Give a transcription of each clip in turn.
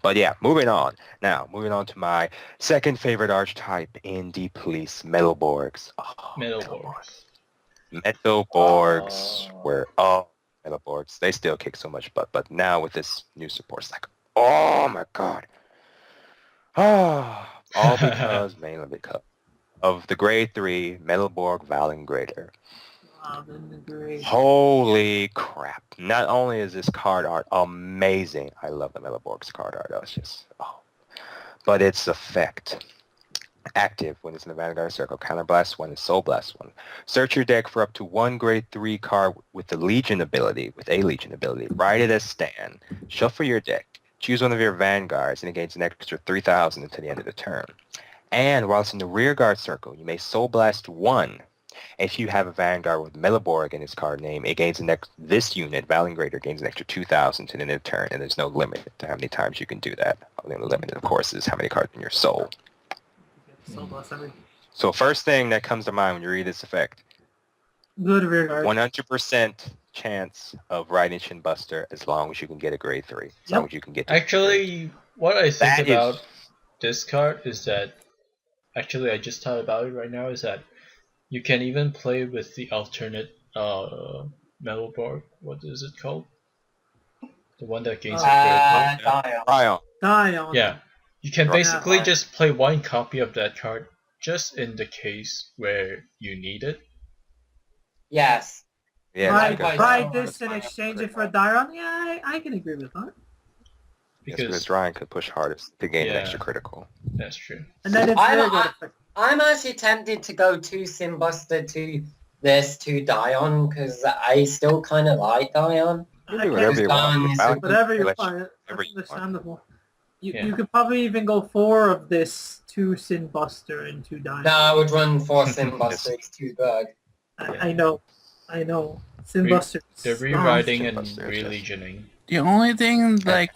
But yeah, moving on. Now, moving on to my second favorite archetype in Deep Police, Metalborgs. Oh, Metalborg. Metalborgs were, Metalborgs. They still kick so much butt, but now with this new support, it's like, oh my god. All because, mainly because of the grade 3 Metalborg Vanguard. Holy crap. Not only is this card art amazing, I love the Metalborg's card art, it's just, but its effect. Active when it's in the Vanguard circle, counterblast one, and soul blast one. Search your deck for up to one grade 3 card with a Legion ability, Write it as stand. Shuffle your deck. Choose one of your Vanguards and it gains an extra 3,000 until the end of the turn. And while it's in the rear guard circle, you may soul blast one. If you have a Vanguard with Metalborg in its card name, it gains this unit, Valengrator, gains an extra 2,000 to the end of the turn, and there's no limit to how many times you can do that. The limit, of course, is how many cards in your soul. So first thing that comes to mind when you read this effect, good rear guard. 100% chance of riding Shinbuster as long as you can get a grade 3. As long as you can get to Actually, what I think about this card is that, actually I just thought about it right now, is that you can even play with the alternate Metalborg. What is it called? The one that gains a grade 3. Dion. Yeah. You can basically just play one copy of that card just in the case where you need it. Yes. Yeah, buy this and exchange it for Dion? Yeah, I can agree with that. Because Ryan could push hardest to gain an extra critical. That's true. And then it's I'm actually tempted to go to Simbuster to this to Dion because I still kind of like Dion. Whatever you want. Whatever you find. That's understandable. You could probably even go 4 of this to Sinbuster and 2 Dion. No, I would run 4 Sinbuster. It's too bad. I know. Sinbuster. They're rewriting and relegioning. The only thing, like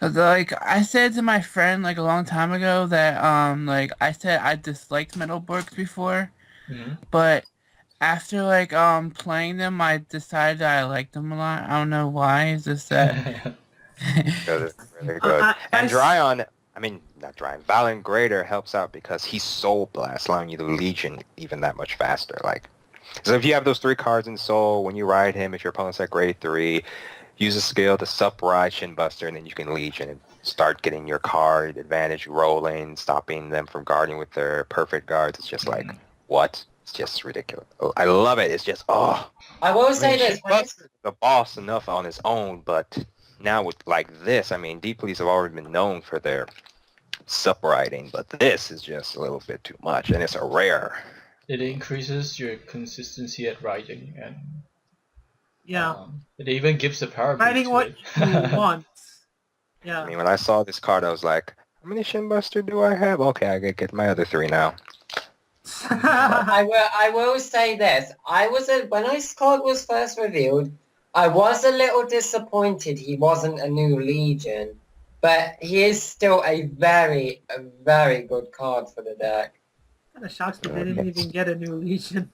I said to my friend like a long time ago that I said I disliked Metalborgs before, but after playing them, I decided I liked them a lot. I don't know why. It's just that. Really good. And Valengrator helps out because he's Soul Blast, allowing you to Legion even that much faster. So if you have those 3 cards in Soul, when you ride him, if your opponent's at grade 3, use a skill to sup-ride Shinbuster, and then you can Legion and start getting your card advantage rolling, stopping them from guarding with their perfect guards. It's just what? It's just ridiculous. I love it. It's just, I will say this. Shinbuster's the boss enough on his own, but now with this, Deep Police have already been known for their sup-riding, but this is just a little bit too much, and it's a rare. It increases your consistency at riding, and it even gives the power boost riding what you want. Yeah. When I saw this card, I was like, how many Shinbuster do I have? Okay, I gotta get my other 3 now. I will say this. When this card was first revealed, I was a little disappointed he wasn't a new Legion, but he is still a very good card for the deck. Kind of shocks me they didn't even get a new Legion.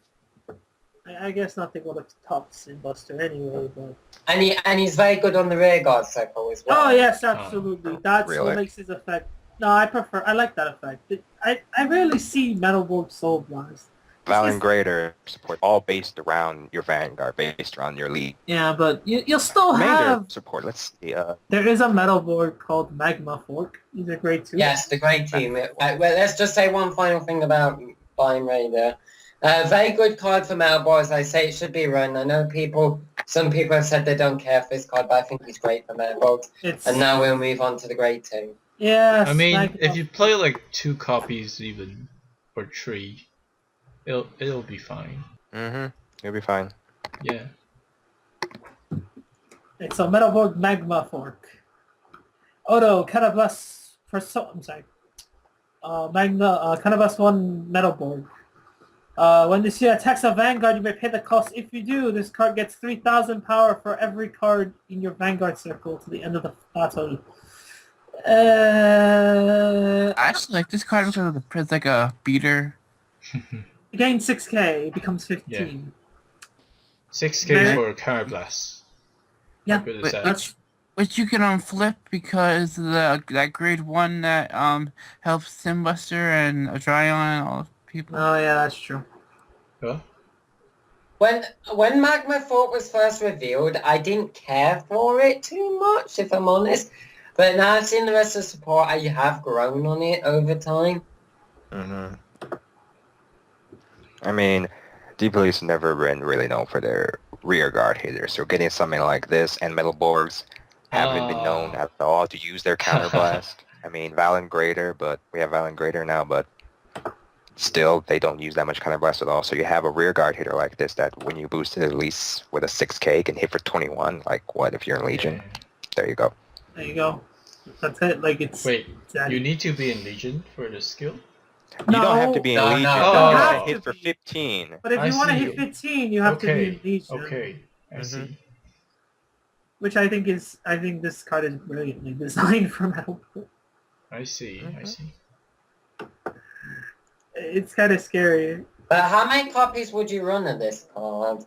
I guess nothing would have topped Sinbuster anyway, but... And he's very good on the rear guard circle as well. Oh yes, absolutely. That's what makes his effect. No, I like that effect. I rarely see Metalborg Soul Blast. Valengrator support all based around your Vanguard, based around your lead. Yeah, but you'll still have support. Let's see. There is a Metalborg called Magma Fork. These are great too. Yes, the great team. Well, let's just say one final thing about Blind Raider. Very good card for Metalborg. I say it should be run. I know some people have said they don't care for this card, but I think he's great for Metalborg. And now we'll move on to the great team. Yeah. If you play 2 copies even, or 3, it'll be fine. It'll be fine. Yeah. It's a Metalborg Magma Fork. Auto Cannabis I'm sorry. Cannabis 1 Metalborg. When this unit attacks a Vanguard, you may pay the cost. If you do, this card gets 3,000 power for every card in your Vanguard circle to the end of the battle. I actually like this card because it's like a beater. You gain 6k, it becomes 15. Yeah. 6k for Counterblast. Yeah, which you can flip because that grade 1 that helps Simbuster and Dryon and all people. Oh yeah, that's true. Huh? When Magma Thought was first revealed, I didn't care for it too much, if I'm honest. But now I've seen the rest of the support, I have grown on it over time. Mm-hmm. I mean, Deep Police never been really known for their rear guard hitters, so getting something like this and Metalborgs haven't been known at all to use their counter blast. I mean, Valen Greater, but we have Valen Greater now, but still, they don't use that much counter blast at all. So you have a rear guard hitter like this that when you boost it at least with a 6k can hit for 21. Like, what if you're in Legion? Yeah. There you go. There you go. That's it. Like it's. Wait, that- you need to be in Legion for this skill? You don't have to be in No, Legion. no. You Oh. have to hit for 15. But if I you want to see. hit 15, you have to be in Legion. Okay, I Mhm. see. Which I think this card is brilliantly designed for Metal. I see, I see. It's kind of scary. But how many copies would you run of this card?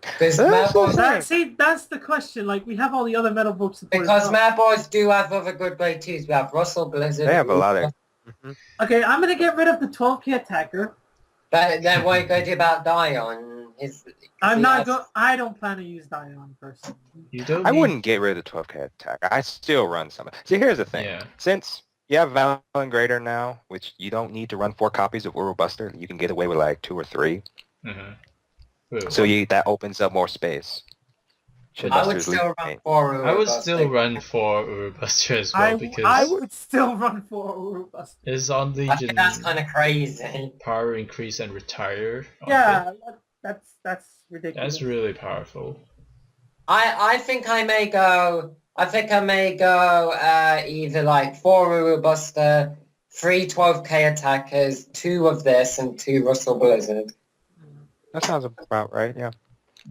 Because That's Metalborgs, That's the question. Like we have all the other Metal Book support. because Metalborgs do have other good grade 2s. We have Russell Blizzard. They have a lot of... Okay, I'm gonna get rid of the 12k attacker. But then what are you going to do about Dion? I don't plan to use Dion personally. You don't I need- wouldn't get rid of the 12k attack. I still run some. See, here's the thing. Yeah. Since you have Valen Greater now, which you don't need to run 4 copies of Uru Buster, you can get away with like 2 or 3. Mhm. So that opens up more space. Should I would Buster's still lead run main. for I would Urubuster. still run for Urubuster as well because I would still run for Urubuster. it's on I think Legion that's kind of crazy. power increase and retire. Yeah, that's ridiculous. That's really powerful. I think I may go either like 4 Urubuster, 3 12k attackers, 2 of this, and 2 Russell Blizzard. That sounds about right, yeah.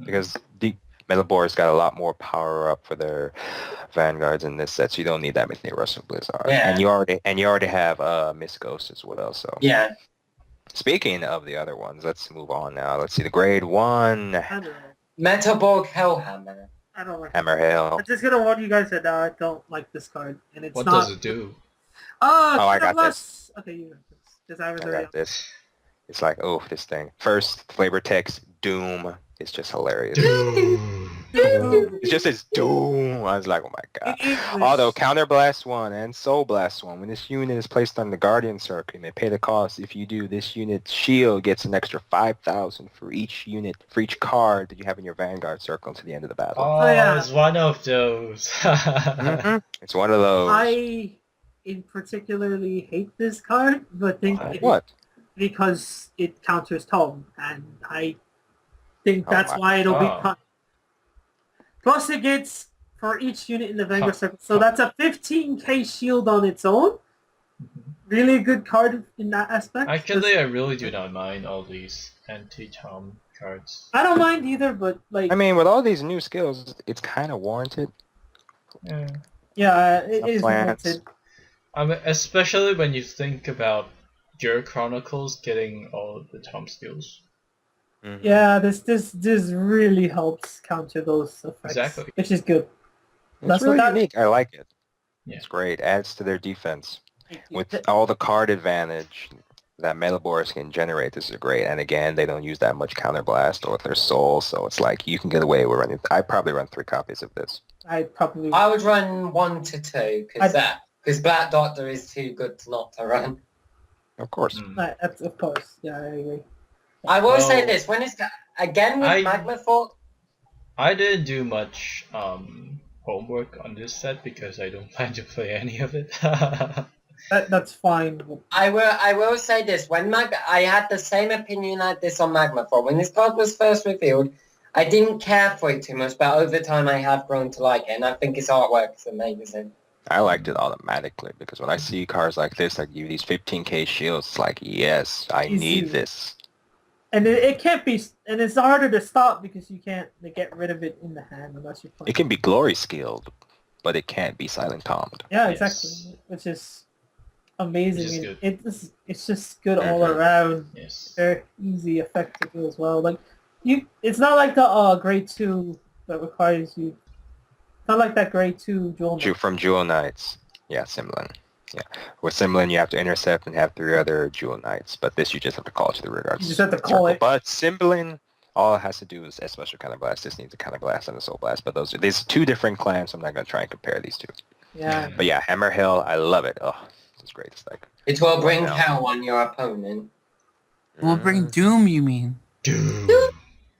Because Deep Metalborg's got a lot more power up for their Vanguards in this set, so you don't need that many Russell Blizzard. Yeah. And you already have Miss Ghost as well, so. Yeah. Speaking of the other ones, let's move on now. Let's see the grade 1 I don't know. Metalborg Hellhammer. I don't know. Hammer Hill. I'm just gonna warn you guys that I don't like this card, and it's What not. does it do? Oh, I got plus. Okay, you got this. Because I was I already. got this. It's like, oh, this thing. First, flavor text, Doom. It's just hilarious. It's just as Doom. I was like, oh my god. In English. Although Counter Blast 1 and Soul Blast 1, when this unit is placed on the Guardian Circle, you may pay the cost. If you do, this unit's shield gets an extra 5,000 for each unit, for each card that you have in your Vanguard Circle to the end of the battle. Oh, yeah. it's one of those. Mhm. It's one of those. I, in particularly, hate this card, but think What? because it counters Tome, and I think Oh that's my- why it'll oh. be. Plus, it gets for each unit in the Vanguard Huh. Circle, so that's a 15k shield on its own. Really a good card in that aspect. Actually, I really do not mind all these anti-Tom cards. I don't mind either, but like, I mean, with all these new skills, it's kind of warranted. Yeah. yeah, it Some is plants. warranted. I mean, especially when you think about your Chronicles getting all the Tom skills. Mhm. Yeah, this really helps counter those effects, Exactly. which is good. It's That's really what that- unique. I like it. Yeah. It's great. Adds to their defense. With Th- all the card advantage that Metalborgs can generate, this is great. And again, they don't use that much Counter Blast or their Soul, so it's like you can get away with running. I probably run 3 copies of this. I probably I would run 1 to 2 because Black Doctor is too good not to run. Of course. Mm. That's, of course, yeah, I agree. I will say Well, this, when it's again with I- Magma Thought, I didn't do much homework on this set because I don't plan to play any of it. That's fine. I will say this, I had the same opinion like this on Magma Thought. When this card was first revealed, I didn't care for it too much, but over time I have grown to like it, and I think its artwork is amazing. I liked it automatically because when I see cards like this that give you these 15k shields, it's like, yes, I Easy. need this. And it can't be, and it's harder to stop because you can't get rid of it in the hand unless you're playing. It can be glory skilled, but it can't be silent calmed. Yeah, Yes. exactly. Which is amazing. Which is good. It's just good all Mhm. around. Yes. Very easy, effective as well. Like it's not like the grade 2 that requires you Not like that grade 2 Jewel Knight. From Jewel Knights. Yeah, Simlin. Yeah. With Simlin, you have to intercept and have 3 other Jewel Knights, but this you just have to call it to the rear guard. You just have to call it. But Simlin, all it has to do is a special kind of blast. This needs a kind of blast and a soul blast, but these 2 different clans, so I'm not going to try and compare these 2. Yeah. But yeah, Hammer Hill, I love it. Oh, it's great. It's like... It will bring hell on your opponent. We'll bring Doom, you mean? Doom.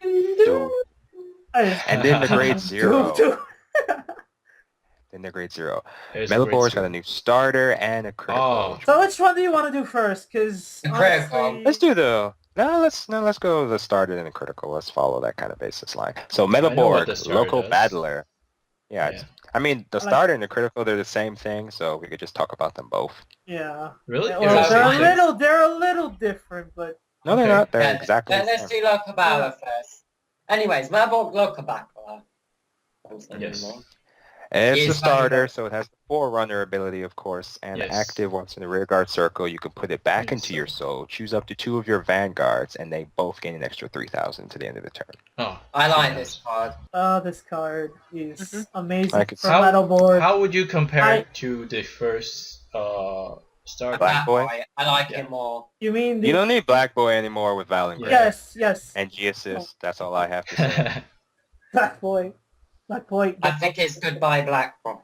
Doom. And then the grade 0. Doom. Then the grade 0. There's Metalborg's grade got a new starter and a critical. Oh. So which one do you want to do first? Because Critical. Let's do the... let's go with the starter and the critical. Let's follow that kind of basis line. So know what the Metalborg, starter local does. battler. Yeah, I mean, the starter and the critical, they're the same thing, so we could just talk about them both. Yeah. Really? Well, Yeah. they're a little different, but No, they're Okay. not. They're exactly the Let's same. do local battle first. Anyways, Metalborg local battle. Yes. It's Yes, a starter, Vanguard. so it has the Forerunner ability, of course, and Yes. active once in the rearguard circle. You can put it back into your soul, choose up to 2 of your Vanguards, and they both gain an extra 3,000 to the end of the turn. Oh. I like this card. this card is amazing Like it's- for Metalborg. How would you compare it to the first starter? Black Boy? I like Yeah. it more. You mean You don't need Black Boy anymore with Valengard. Yes. And G-Assist, that's all I have to say. Black Boy. I think it's goodbye Black Boy.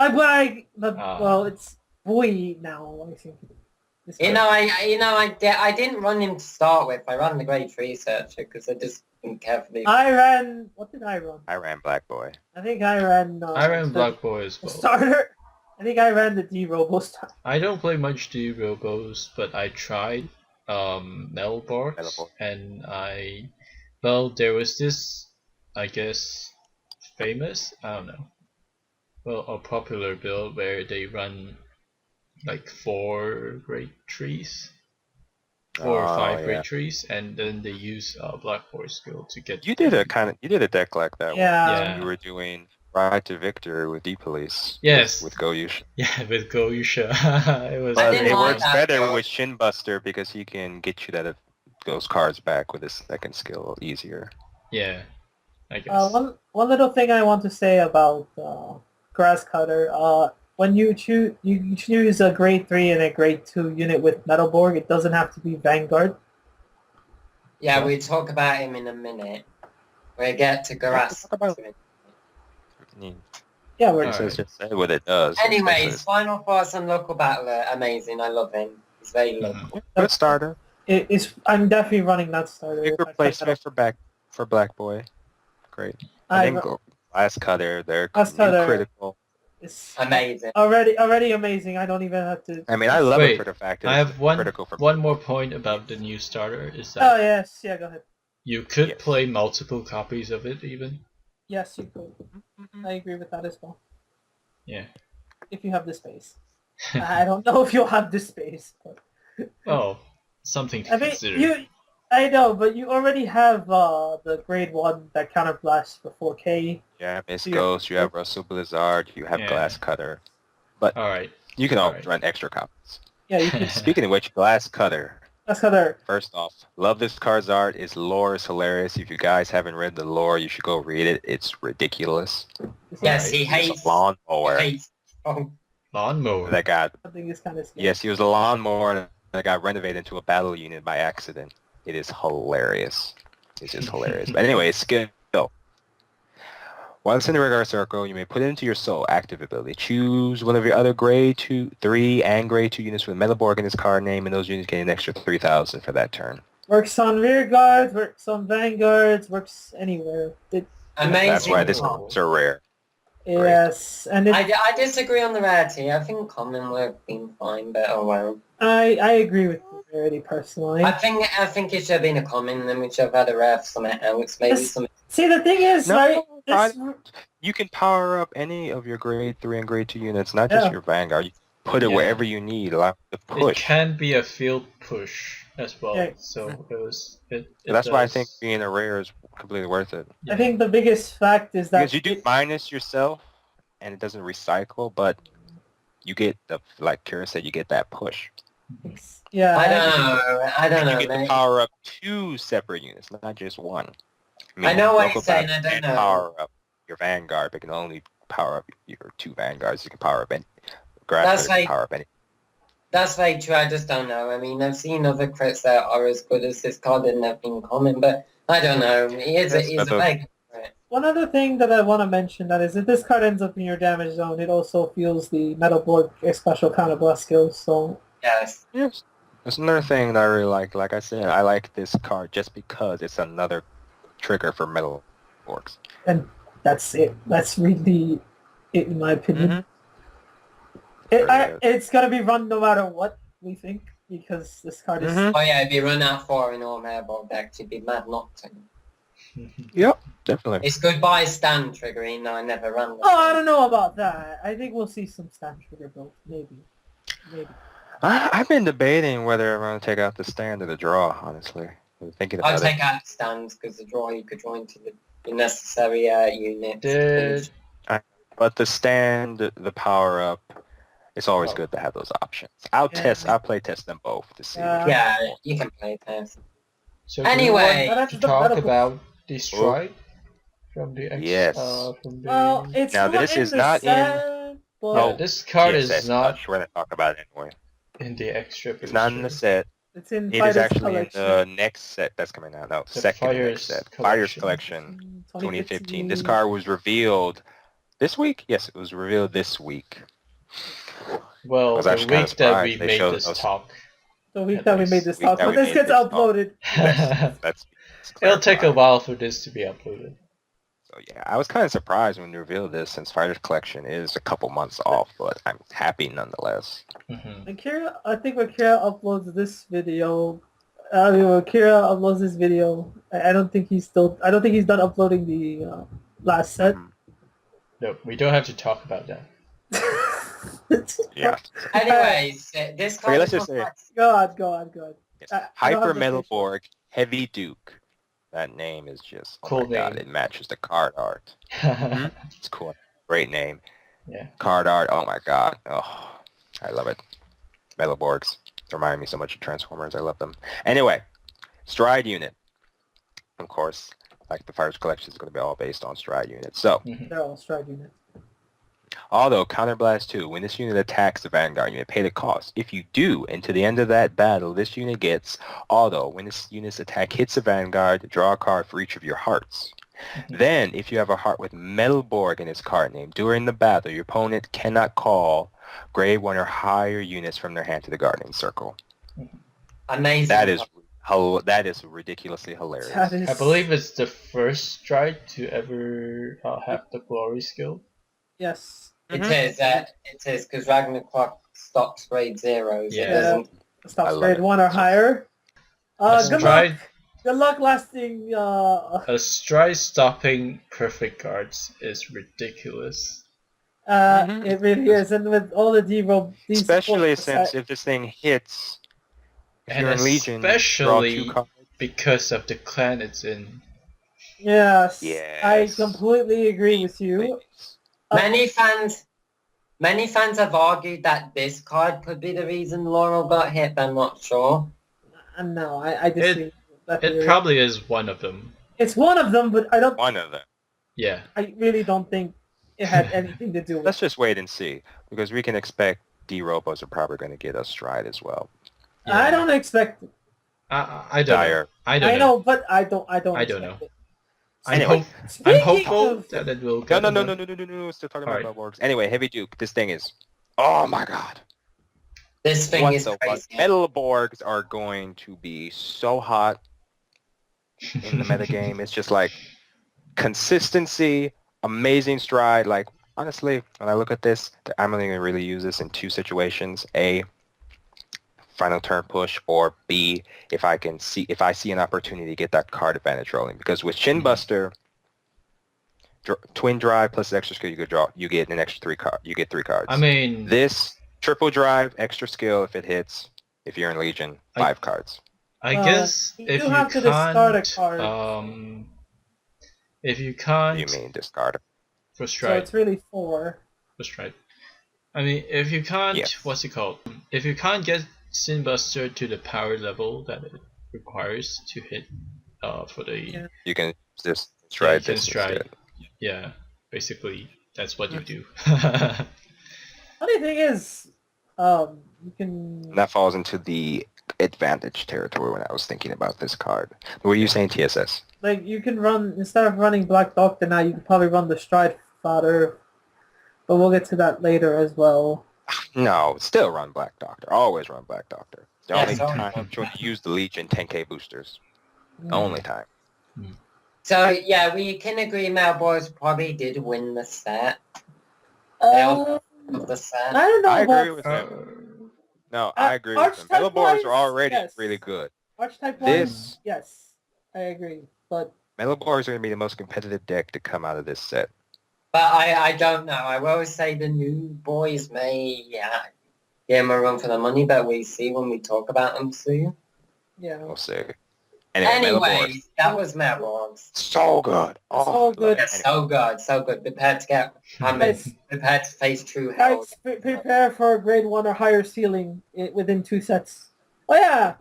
Well, it's boy now. I think. I didn't run him to start with. I ran the grade 3 searcher because I just didn't care for these. What did I run? I ran Black Boy. I think I ran. I ran Black Boy as the well. starter. I think I ran the D-Robo starter. I don't play much D-Robos, but I tried Metalborg, and there was this, I guess, famous, I don't know, a popular build where they run like 4 grade trees, 4 or 5 grade trees, and then they use Black Boy skill to get. You did a deck like that. Yeah. You were doing Ride to Victor with D-Police. Yes. With Goyusha. Yeah, with Goyusha. It was. I But didn't it like works that better build. with Shinbuster because he can get you those cards back with his second skill easier. Yeah, I guess. One little thing I want to say about Grass Cutter. When you choose a grade 3 and a grade 2 unit with Metalborg, it doesn't have to be Vanguard. Yeah, we'll talk about him in a minute. We'll get to Garas. Yeah, we're Just say what it does. Anyways, final thoughts on local battler. Amazing. I love him. He's very local. Good starter. I'm definitely running that starter. Big replacement for Black Boy. Great. I think Glass Cutter, they're critical. It's Amazing. Already amazing. I don't even have to. I mean, I love it for the fact that I have it's critical for one more point about the new starter is that Oh yes, yeah. Go ahead. you could play multiple copies of it even. Yes, you could. I agree with that as well. Yeah. If you have the space. I don't know if you'll have the space. But... Oh, something to consider. I know, but you already have the grade 1 that counterblasts for 4K. Yeah, Miss Ghost, you have Russell Blizzard, you have Glass Cutter. But Alright. you can always run extra copies. Yeah, you can. Speaking of which, Glass Cutter. Glass Cutter. First off, love this card's art. Its lore is hilarious. If you guys haven't read the lore, you should go read it. It's ridiculous. Yes, he hates a lawnmower. Lawnmower. That got. I think it's kind of scary. Yes, he was a lawnmower that got renovated into a battle unit by accident. It is hilarious. It's just hilarious. But anyway, skill. Once in the regular circle, you may put it into your soul active ability. Choose one of your other grade 2, 3, and grade 2 units with Metalborg in its card name, and those units gain an extra 3,000 for that turn. Works on rear guards, works on vanguards, works anywhere. Amazing. That's why this cards are rare. Yes, and I disagree on the rarity. I think common would have been fine, but oh well. I agree with the rarity personally. I think it should have been a common, then we should have had a rare for something else. Maybe some. See, the thing is, you can power up any of your grade 3 and grade 2 units, not just your Vanguard. You put it wherever you need, allow it to push. It can be a field push as well. Yeah. So That's why I think being a rare is completely worth it. I think the biggest fact is that because you do minus yourself, and it doesn't recycle, but you get like Kira said, you get that push. Yeah. I don't know. You get to power up 2 separate units, not just one. I know what you're saying. I don't know. Power up your Vanguard, but can only power up your 2 Vanguards. You can power up any grass. Power up any. That's very true. I just don't know. I mean, I've seen other crits that are as good as this card and have been common, but I don't know. He's a very good crit. One other thing that I want to mention that is if this card ends up in your damage zone, it also fuels the Metalborg special counterblast skill. So yes. There's another thing that I really like. Like I said, I like this card just because it's another trigger for Metalborgs. And that's it. That's really it, in my opinion. It's gonna be run no matter what we think because this card is. Oh yeah, if you run out 4 in all Metalborg decks, you'd be mad not to. Yep, definitely. It's goodbye stand triggering. No, I never run. Oh, I don't know about that. I think we'll see some stand trigger built. Maybe. I've been debating whether I'm going to take out the stand or the draw, honestly. I'm thinking about I'll take out the stands because the draw you could draw into the necessary units. But the stand, the power up, it's always good to have those options. I'll play test them both to see. Yeah, you can play test. So anyway, to talk about the strike from the X. Yes. Well, it's now not this in is the not set, in. but This card is not. We're going to talk about it anyway. In the extra. It's not in the set. It's in It is actually collection. In the next set that's coming out. No, the second Fires next set. collection. Fires Collection 2015. This card was revealed this week? Yes, it was revealed this week. Well, the week that we made this talk. The week that we made this talk. But this gets uploaded. It'll take a while for this to be uploaded. So yeah, I was kind of surprised when they revealed this since Fighters Collection is a couple months off, but I'm happy nonetheless. Mm-hmm. And I think when Kira uploads this video, when Kira uploads this video, I don't think he's done uploading the last set. No, we don't have to talk about that. Yeah. Anyways, this card. Let's just say. Go on. Yes. Hyper Metalborg Heavy Duke. That name is just cool. Oh my god, it matches the card art. It's cool. Great name. Yeah. Card art. Oh my god. Oh, I love it. Metalborgs remind me so much of Transformers. I love them. Anyway, Stride unit. Of course, like the Fires Collection is going to be all based on Stride units. So they're all Stride units. Although Counterblast 2, when this unit attacks the Vanguard unit, pay the cost. If you do, and to the end of that battle, this unit gets, although when this unit's attack hits the Vanguard, draw a card for each of your hearts. Then, if you have a heart with Metalborg in its card name, during the battle, your opponent cannot call grade 1 or higher units from their hand to the guarding circle. Amazing. That is ridiculously hilarious. I believe it's the first Stride to ever have the glory skill. Yes. It is because Ragnarok stops grade 0. So yeah. Stops grade 1 or higher. Good luck lasting. A Stride stopping perfect cards is ridiculous. It really is, and with all the D-roll, especially since if this thing hits, if you're in Legion, especially because of the clan it's in. Yes. I completely agree with you. Many fans have argued that this card could be the reason Laurel got hit, but I'm not sure. No, I disagree. It probably is one of them. It's one of them, but I don't... One of them. Yeah. I really don't think it had anything to do with Let's just wait and see, because we can expect D-Robos are probably going to get us Stride as well. Yeah. I don't expect... I don't know. But I don't know. It. Anyway, I'm hopeful that it will go. No. Still talking about Metalborgs. Anyway, Heavy Duke, this thing is... Oh my god. This thing is crazy. Metalborgs are going to be so hot in the metagame. It's just like consistency, amazing Stride. Like, honestly, when I look at this, I'm only going to really use this in 2 situations. A, final turn push, or B, if I see an opportunity to get that card advantage rolling. Because with Shin Buster, twin drive plus extra skill you get an extra 3 card. You get 3 cards. I mean, this triple drive, extra skill if it hits, if you're in Legion, 5 cards. I guess if you have to discard a card. If you can't, you mean discard for Stride. So it's really 4 for Stride. I mean, if you can't, what's it called? If you can't get Sin Buster to the power level that it requires to hit for the... You can just Stride this Stride. instead. Yeah, basically That's what you do. Funny thing is, you can. That falls into the advantage territory when I was thinking about this card. What were you saying, TSS? Like, you can run, instead of running Black Doctor now, you can probably run the Stride Fodder. But we'll get to that later as well. No, still run Black Doctor. Always run Black Doctor. The Yeah, only so- time I'm sure to use the Legion 10k boosters. Only time. So yeah, we can agree Metalborgs probably did win the set. They all of the I set. don't know I about... agree with him. No, I agree with him. Archetype Metalborgs wise, are already yes. really good. Archetype This- wise, yes. I agree. But Metalborgs are going to be the most competitive deck to come out of this set. But I don't know. I will say the new boys may give them a run for the money, but we see when we talk about them soon. yeah. We'll see. Anyway, Metalborgs. Anyways, that was Metalborgs. So good. So good. Yeah, so good. Prepare to get prepare to face true hell. Guys, prepare for a grade 1 or higher ceiling within 2 sets. Oh yeah!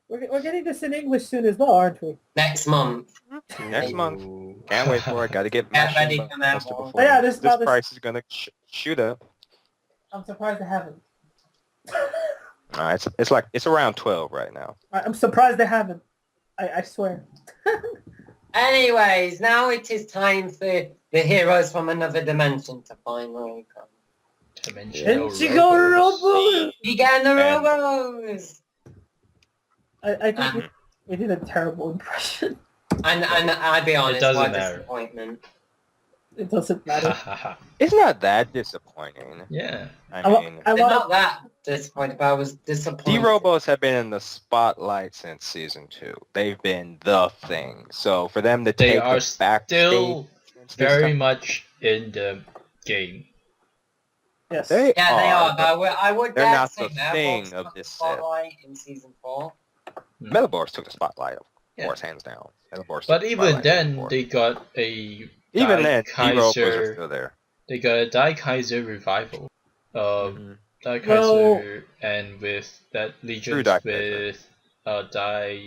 We're getting this in English soon as well, aren't we? Next month. Next month. Can't wait for it. Got to get my Get ready shit for busted Metalborgs. before. Yeah, this this price is going to shoot up. I'm surprised they haven't. It's around 12 right now. I'm surprised they haven't. I swear. Anyways, now it is time for the heroes from another dimension to finally come. Dimensional Ichigo Robos. Robo! We get the And- Robos! I think we did a terrible impression. And I'll be honest, doesn't what a matter. disappointment. It doesn't matter. It's not that disappointing. Yeah. I mean, I I'm want not that disappointed, but I was disappointed. D-Robos have been in the spotlight since season 2. They've been the thing. So for them to They take are the back still stage, very much in the game. yes. They Yeah, they are, but but I would they're dare not say the Metalborgs thing of took this the set. spotlight in season 4. Metalborgs took the spotlight, of Yeah. course, hands down. Metalborgs But took the even spotlight in then, season 4. they got a Even then, D-Robos are Kaiser. still there. They got a Dai Kaiser revival. Dai Kaiser Well- and with that True Legions Dai with Dai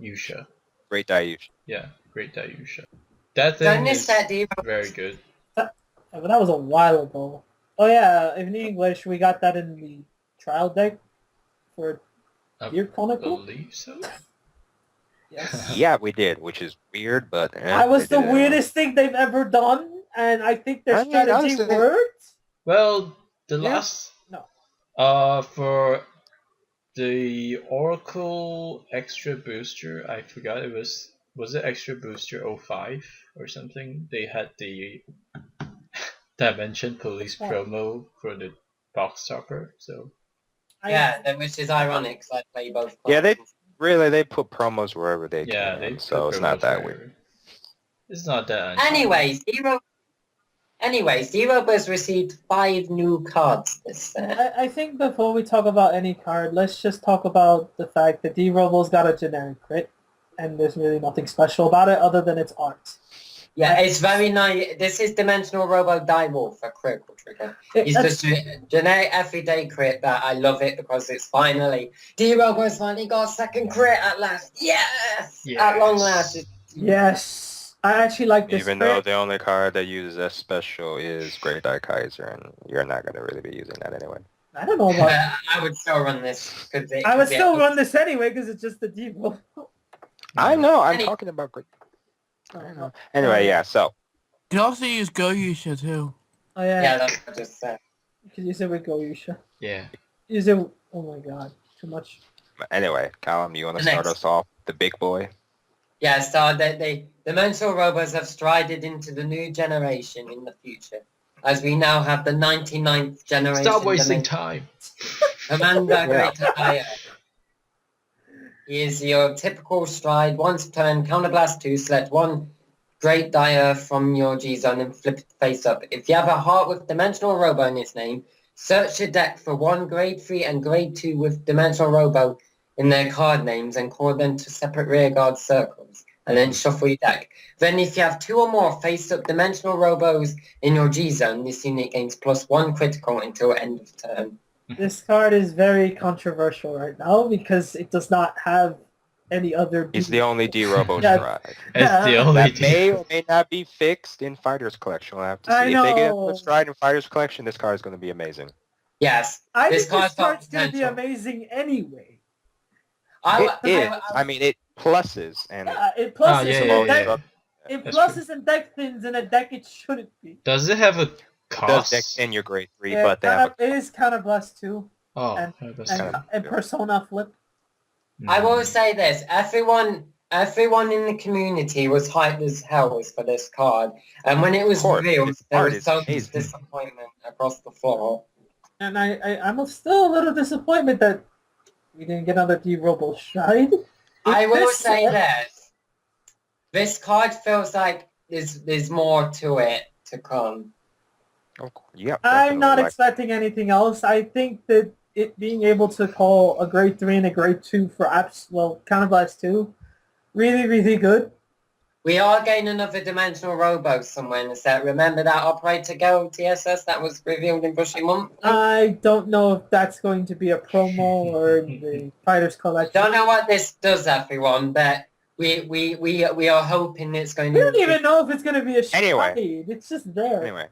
Yusha. Great Daiush. Yeah, great Dai Yusha. That Don't thing miss is that D-Robos. very good. But that was a while ago. Oh yeah, in English we got that in the trial deck for I Deer Chronicle. believe so. Yes. Yeah, we did, which is weird, but... That was they the did it. weirdest thing they've ever done, and I think their I mean, strategy honestly- worked. Well, the Yeah. last No. For the Oracle extra booster, I forgot it was it extra booster 05 or something? They had the Dimension Police Oh. promo for the box topper, so Yeah, then which is ironic, 'cause I play both Yeah, classes. They put promos wherever they yeah, can, they so put it's not promos that wherever. weird. It's not that uncommon. Anyways, D-Robos received 5 new cards this set. I think before we talk about any card, let's just talk about the fact that D-Robo's got a generic crit, and there's really nothing special about it other than its art. Yeah, it's very nice. This is Dimensional Robo Die Wolf, a critical trigger. It's That's- just a generic everyday crit that I love it because it's finally... D-Robo's finally got a second crit at last. Yes! At long last. Yes, I actually like this Even crit. though the only card that uses that special is Great Dai Kaiser, and you're not going to really be using that anyway. I don't know about. I would still run this. I would still run this anyway because it's just the D-Robo. I know, I'm Any- talking about Great... Oh, I know. Anyway, yeah, so... You can also use Go Yusha too. Oh yeah, Yeah, that's what I just said. you can use it with Go Yusha. Yeah. Use it. Oh my god, too much. Anyway, Callum, you want to The start next. us off? The big boy? Yeah, so the Dimensional Robos have strided into the new generation in the future. As we now have the 99th generation. Stop wasting Dimension- time. Commander Yeah. Great Higher. He is your typical stride. Once per turn, counterblast 2, select one Great Dire from your G-Zone and flip it face up. If you have a heart with Dimensional Robo in its name, search your deck for one Grade 3 and Grade 2 with Dimensional Robo in their card names and call them to separate rearguard circles. And then shuffle your deck. Then if you have 2 or more face-up Dimensional Robos in your G-Zone, this unit gains +1 critical until end of turn. This card is very controversial right now because it does not have any other. He's the only D-Robo Yeah. stride. It's the only That may or may not be fixed in Fighters Collection. We'll have to see. I If they get know. a stride in Fighters Collection, this card is going to be amazing. Yes. I This think this card's got card's going to be potential. amazing anyway. I mean, it pluses and It pluses yeah, in yeah, a deck. yeah. It That's pluses in deck thins in a deck it shouldn't be. Does it have a it does cost? deck in your grade 3, Yeah, but they have it is counterblast too, Oh, and, that's and, fine. and Persona Flip. I will say this: everyone in the community was hyped as hell for this card, and when it was Of course, revealed, this there card was is so much amazing. disappointment across the floor. And I'm still a little disappointed that we didn't get another D-Robo Stride. I will This say set- this: this card feels like there's more to it to come. Oh, yeah, I'm not definitely. expecting anything else. I think that it being able to call a grade 3 and a grade 2 for Counterblast 2, really, really good. We are getting another dimensional Robo somewhere in the set. Remember that Operator Go TSS that was revealed in Bushy Month? I don't know if that's going to be a promo or the Fighters Collection. Don't know what this does, everyone, but we are hoping it's going We to... don't even know if it's going to be a Stride. Anyway. It's just there. Anyway.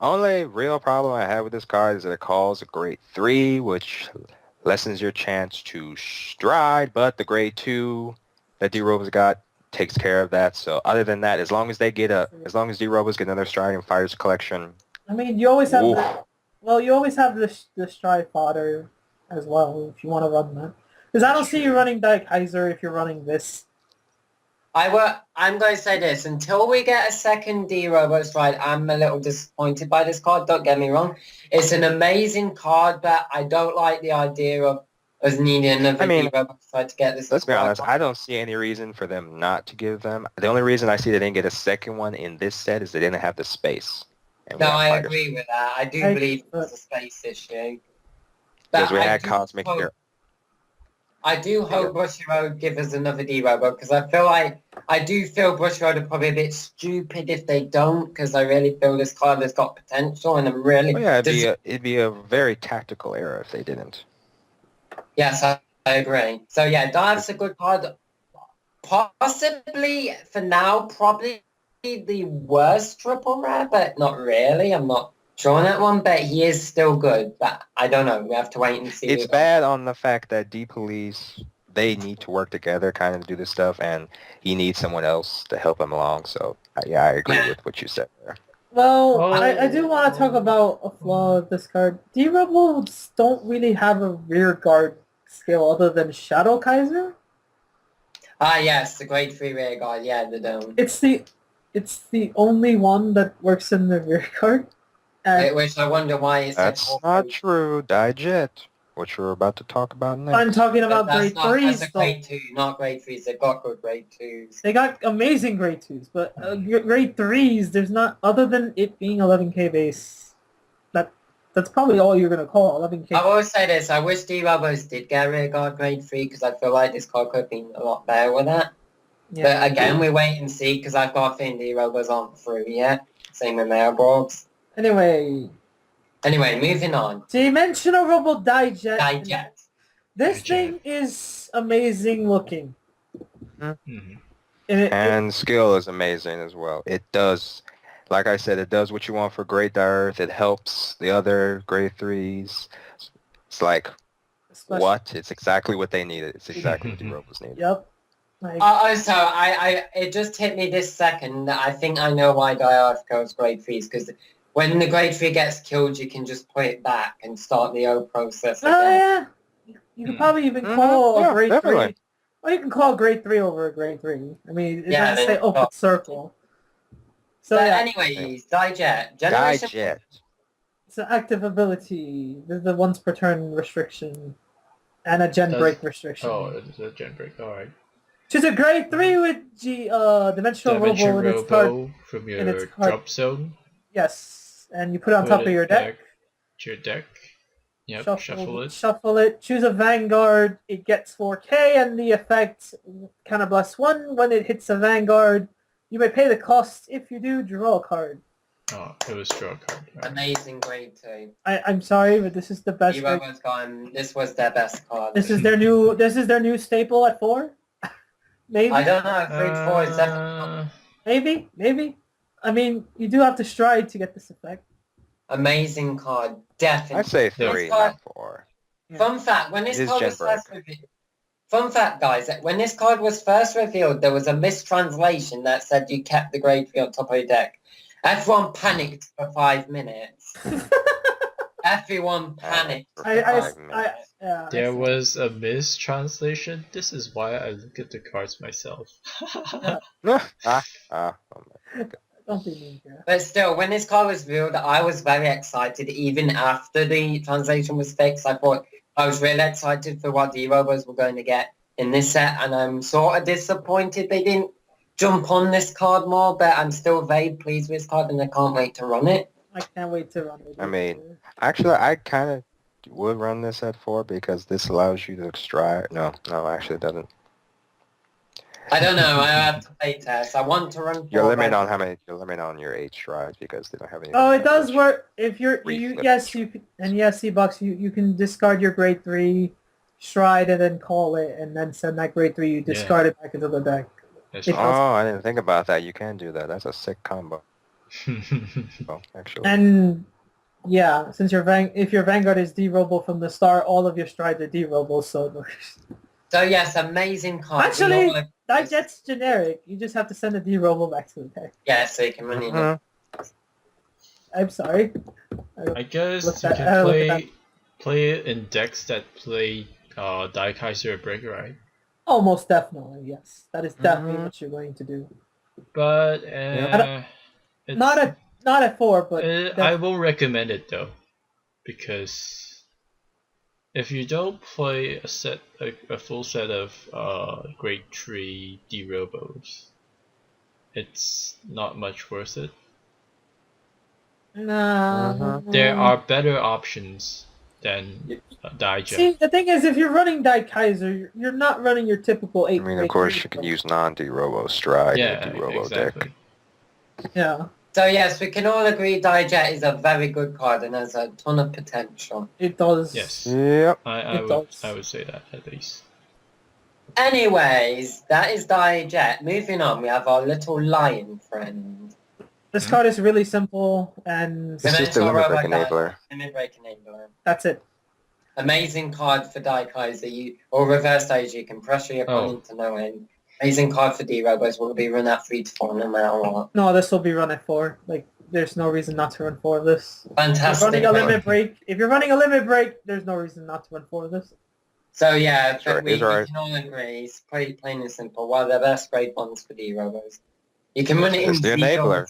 Only real problem I have with this card is that it calls a grade 3, which lessens your chance to stride, but the grade 2 that D-Robo's got takes care of that. So other than that, as long as D-Robo's get another stride in Fighters Collection, I mean, you always have Oof. you always have the Stride fodder as well if you want to run that. Because I don't see you running Kaiser if you're running this. I'm going to say this. Until we get a second D-Robo stride, I'm a little disappointed by this card. Don't get me wrong. It's an amazing card, but I don't like the idea of us needing another D-Robo stride to get this. Let's be honest, I don't see any reason for them not to give them. The only reason I see they didn't get a second one in this set is they didn't have the space. And No, we have I Fighters. agree with that. I do I- believe it's a space issue. Because we I had do Cosmic hope- here. I do hope Bushy Road give us another D-Robo because I do feel Bushy Road are probably a bit stupid if they don't because I really feel this card has got potential and I'm really... Oh, yeah, it'd be a very tactical error if they didn't. Yes, I agree. So yeah, Dive's a good card. Possibly, for now, probably the worst triple rare, but not really. I'm not sure on that one, but he is still good. But I don't know. We have to wait and see. It's bad on the fact that D-Police, they need to work together kind of to do this stuff, and he needs someone else to help him along. So, yeah, I agree with what you said there. Well, Oh. I do want to talk about a flaw of this card. D-Rebels don't really have a rear guard skill other than Shadow Kaiser. Ah, yes, the grade 3 rear guard. Yeah, the dome. It's the only one that works in the rear guard. And Which I wonder why it's... That's not true. Dijet, which we're about to talk about next. I'm talking about grade 3s. That's a grade 2, not grade 3s. They've got good grade 2s. They got amazing grade 2s, but grade 3s, there's not, other than it being 11k base, that's probably all you're going to call 11k. I will say this, I wish D-Robos did get rear guard grade 3 because I feel like this card could have been a lot better with that. Yeah. But again, we wait and see because I've got a feeling D-Robos aren't through yet. Same with Metalborgs. Anyway, moving on. Dimensional Robo Dijet. Digest. This Dijet. thing is amazing looking. Mhm. And skill is amazing as well. It does, like I said, it does what you want for Great Earth. It helps the other grade 3s. It's like, what? It's exactly what they needed. It's exactly what the Robos needed. Yep. Like, Also, it just hit me this second that I think I know why Earth goes grade 3s because when the grade 3 gets killed, you can just put it back and start the O process again. oh yeah. You could probably even call Yeah, a grade definitely. 3. Well, you can call grade 3 over a grade 3. I mean, it Yeah, doesn't say then- open circle. So But yeah, anyways, Dijet. Generation... Dijet. it's an active ability. There's the once per turn restriction and a gen Does- break restriction. Oh, it's a gen break. Alright. She's a grade 3 with Dimensional Dimension Robo in its card. Robo from in your its card. drop zone. Yes, and you put it on Put top of it your deck. back to your deck. Yep, Shuffle shuffle it. it. Choose a Vanguard. It gets 4k, and the effect Counterblast 1 when it hits a Vanguard. You may pay the cost. If you do, draw a card. Oh, it was draw card. Right. Amazing grade 2. I'm sorry, but this is the best. Robo's gone. This was their best card. This is their new staple at 4. Maybe. I don't know. Grade 4 is definitely Maybe. I mean, you do have to stride to get this effect. amazing card. Definitely. I'd say 3, not 4. Fun fact: when this It is card was Genbreak. first revealed, fun fact, guys, when this card was first revealed, there was a mistranslation that said you kept the grade 3 on top of your deck. Everyone panicked for 5 minutes. Everyone panicked. There was a mistranslation. This is why I look at the cards myself. Don't be mean here. But still, when this card was revealed, I was very excited. Even after the translation was fixed, I was really excited for what the Robos were going to get in this set, and I'm sort of disappointed they didn't jump on this card more. But I'm still very pleased with this card, and I can't wait to run it. I can't wait to run it. I mean, actually, I kind of would run this at 4 because this allows you to stride. No, actually it doesn't. I don't know. I have to play test. I want to run. You're limited on how many. You're limited on your 8 strides because they don't have any. Oh, it does work. If you're Reflip. yes, C-Bucks, you can discard your grade 3 stride and then call it, and then send that grade 3. You discard it back into the deck. That's It right. Oh, I didn't think about that. You can do that. That's a sick combo. Oh, actually. And yeah, since if your Vanguard is D-Robo from the start, all of your strides are D-Robo, so So yes, amazing card. Actually, that gets generic. You just have to send a D-Robo back to the deck. Yeah, so you can run it. I'm sorry. I guess Look you that- can look at play it in decks that play Daikaiser Break, right? Oh, most definitely, yes. That is definitely what you're going to do. But it's, Not at 4, but I will recommend it though, because if you don't play a full set of grade 3 D-Robos, it's not much worth it. no. There are better options than Daija. See, the thing is, if you're running Daikaiser, you're not running your typical 8. I mean, of course, you can use non-D-Robo stride in a D-Robo exactly. deck. Yeah, So yes, we can all agree Dijet is a very good card and has a ton of potential. it does. Yes, Yep. I It does. would say that at least. Anyways, that is Dijet. Moving on, we have our little lion friend. This card is really simple, and It's just a limit break enabler. Limit break enabler. that's it. Amazing card for Daikaiser. Or reverse stage, you can pressure your opponent to no end. Amazing card for D-Robos will be run at 3 to 4 no matter what. No, this will be run at 4. Like, there's no reason not to run 4 of this. Fantastic. If you're running a limit break, there's no reason not to run 4 of this. So yeah, Sure, we he's alright. can all agree. It's pretty plain and simple. One of the best grade ones for D-Robos. You can run it in It's the enabler.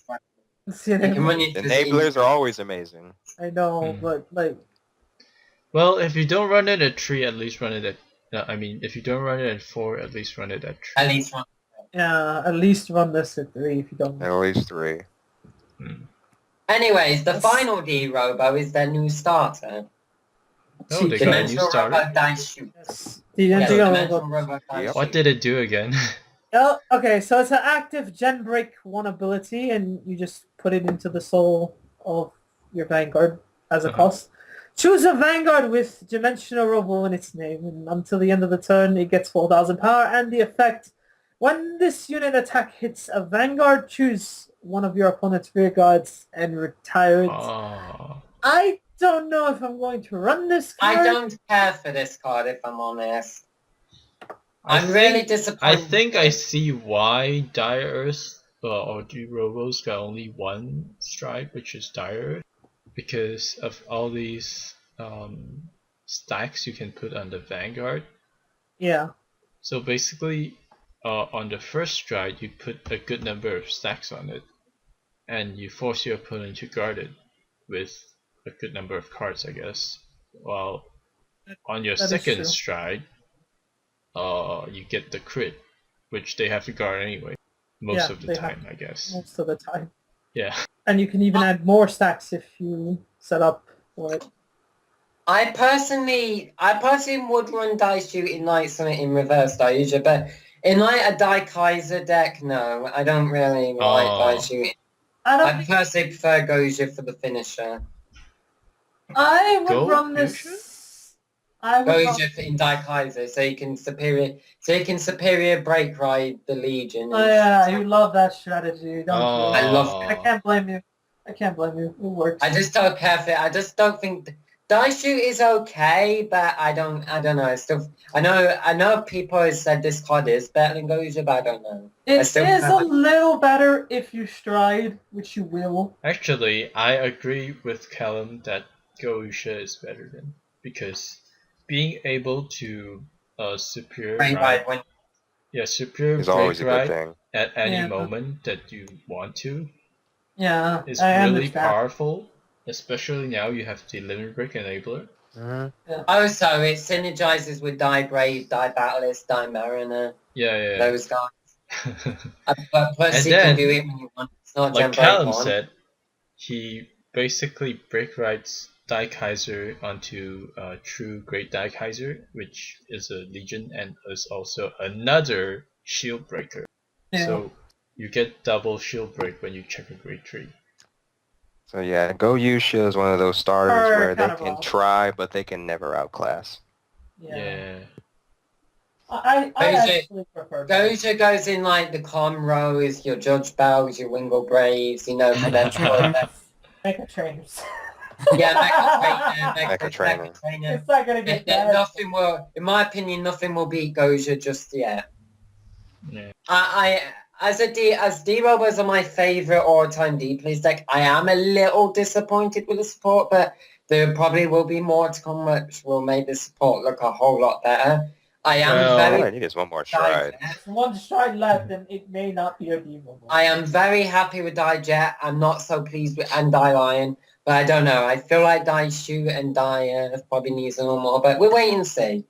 You can run it Enablers are always amazing. I know, but like, Well, if you don't run it at 3, at least run it at... if you don't run it at 4, at least run it at 3. At least one. yeah, at least run this at 3 if you don't. At least 3. Anyways, the final D-Robo is their new starter. Oh, they got a new Dimensional starter? Robo Dice Shoot. Yes. Yeah, Dimensional Dimensional Robo. Robo Dice Yep. What Shoot. did it do again? Oh, okay, so it's an active Gen Break 1 ability, and you just put it into the soul of your Vanguard as a cost. Choose a Vanguard with Dimensional Robo in its name, and until the end of the turn, it gets 4,000 power, and the effect, when this unit attack hits a Vanguard, choose one of your opponent's rear guards and retire it. Oh. I don't know if I'm going to run this card. I don't care for this card, if I'm honest. I'm really disappointed. I think I see why Dire Earth or D-Robos got only 1 strike, which is Dire Earth, because of all these stacks you can put on the Vanguard. Yeah. So basically, on the first stride, you put a good number of stacks on it, and you force your opponent to guard it with a good number of cards, I guess. While on your That is second true. stride, you get the crit, which they have to guard anyway, most Yeah, of the they time, I guess. Most of the time. Yeah. And you can even add more stacks if you set up for it. I personally would run Dice Shoot in like something in reverse Dice, but in like a Daikaiser deck, no, I don't really like Dice Shoot. I personally prefer Goja for the finisher. I would run this. Goja in Daikaiser, so you can superior break ride the Legion. Oh yeah, you love that strategy, don't you? I love it. I can't blame you. It works. I just don't care for it. I just don't think Daishu is okay, but I don't know. I know people have said this card is better than Goja, but I don't know. It is a little better if you stride, which you will. Actually, I agree with Callum that Goja is better than, because being able to superior ride at any moment that you want to is really powerful. Especially now you have the limit break enabler. Also, it synergizes with Die Brave, Die Battlist, Die Mariner. Yeah. Those guys. Plus, you can do it when you want. It's not like Callum said, he basically break rides Die Kaiser onto True Great Die Kaiser, which is a Legion and is also another shield breaker. Yeah. So you get double shield break when you check a grade 3. So yeah, Go Yusha is one of those starters where they can try, but they can never outclass. Yeah. I actually prefer Goja goes in like the Conros, your Judge Bells, your Wingle Braves, you know, for them. Mecha trainers. Yeah, Mecha trainer. It's not gonna get bad. Nothing will, in my opinion, nothing will beat Goja just yet. Yeah. As D-Robos are my favourite all-time D-Plays deck, I am a little disappointed with the support, but there probably will be more to come which will make the support look a whole lot better. All I need is one more stride. One stride left, and it may not be a D-Robo. I am very happy with Die Jet. I'm not so pleased with Die Lion, but I don't know. I feel like Die Shoot and Die Earth probably needs a little more, but we'll wait and see.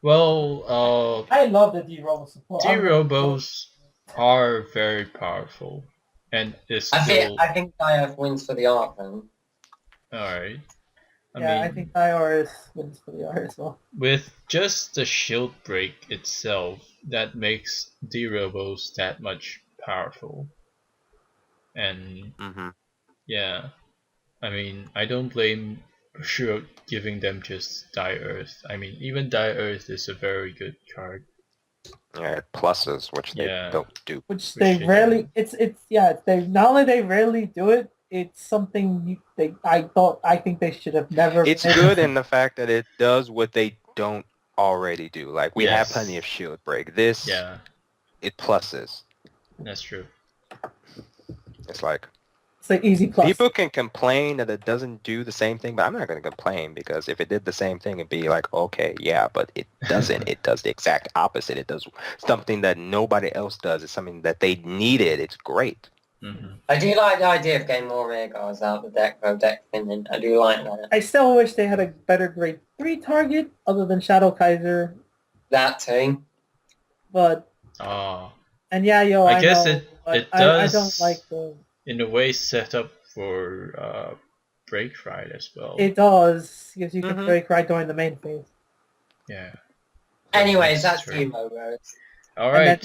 Well, I love the D-Robo support. D-Robos are very powerful, and I think Die Earth wins for the art then. Alright. I think Dior wins for the art as well. With just the shield break itself, that makes D-Robos that much powerful. And yeah, I mean, I don't blame Shiro giving them just Die Earth. I mean, even Die Earth is a very good card. Yeah, pluses, which they don't do. Which they rarely. They not only they rarely do it. It's something I think they should have never. It's good in the fact that it does what they don't already do. Like we have plenty of shield break. This, it pluses. That's true. It's like easy plus. People can complain that it doesn't do the same thing, but I'm not going to complain because if it did the same thing, it'd be like, okay, yeah, but it doesn't. It does the exact opposite. It does something that nobody else does. It's something that they needed. It's great. I do like the idea of getting more rear guards out of the deck, thinning. I do like that. I still wish they had a better grade 3 target other than Shadow Kaiser. That too. But and I guess know, it does. I don't like the in a way set up for break ride as well. It does because you can break ride during the main phase. Yeah. Anyways, that's Emo Roads. All right.